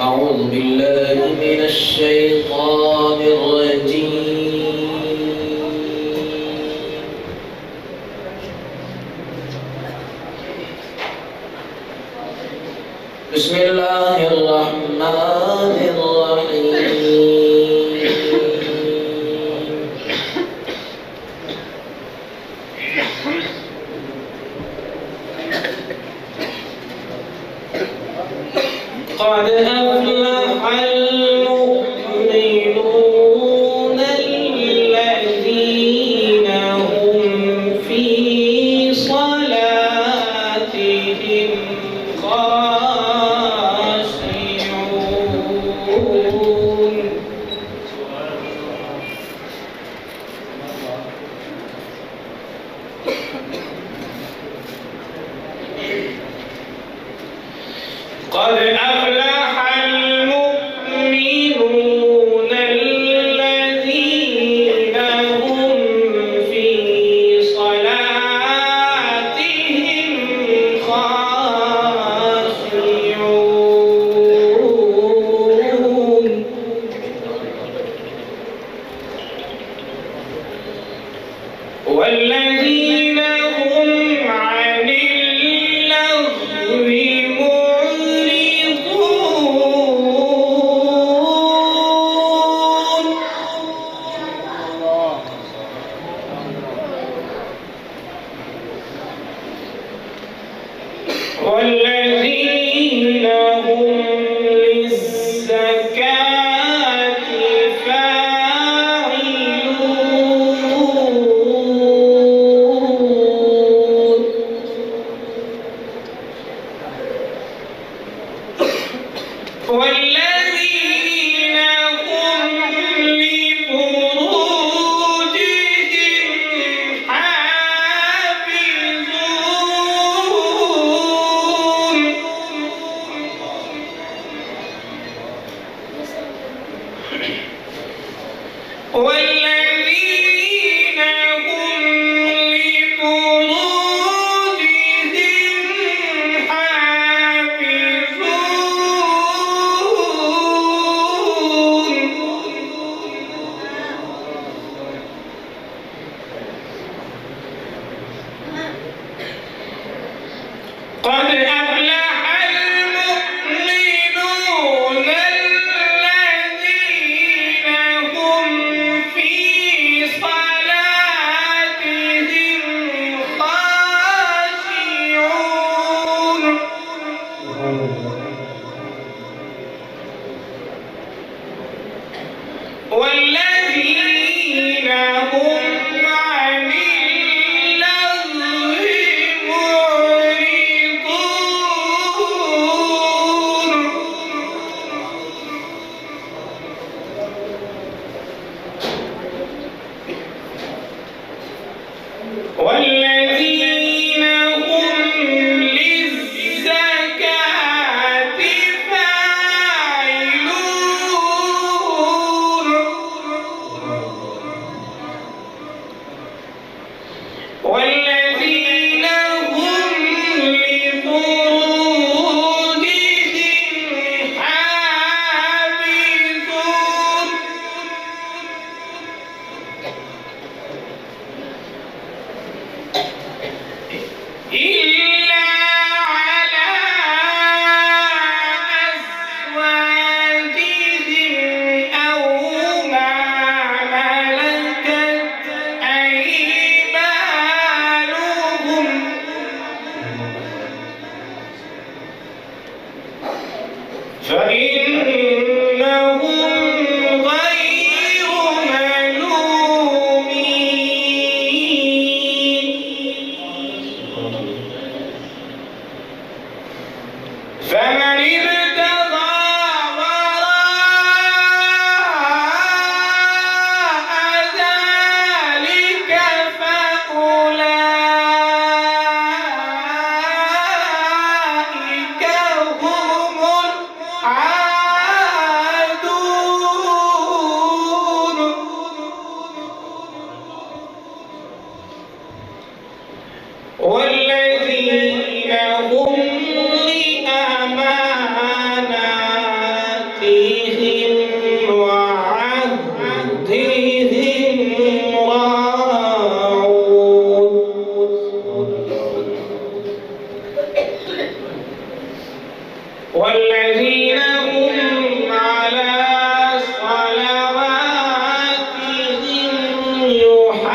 أعوذ بالله من الشيطان الرجيم. بسم الله الرحمن الرحيم. قد أفلح المؤمنون الذين هم في صلاتهم خاشعون. قد أفلح المؤمنون الذين هم في صلاتهم خاشعون. والذين هم عن اللغو والذين هم للزكاة فاعلون. والذين هم لفروجهم حافظون. والذين هم لفروجهم حافظون. قد أفلح المؤمنون الذين هم في صلاتهم خاشعون. والذين هم عن اللغو معرضون. والذين هم للزكاة فاعلون. والذين هم لفروجهم حافظون. إلا على أزواجهم أو ما ملكت أيمانهم فإنهم غير ملومين. فمن ابتغى وراء ذلك فأولئك هم العادون. والذين هم لأماناتهم والذين هم على صلواتهم يحافظون.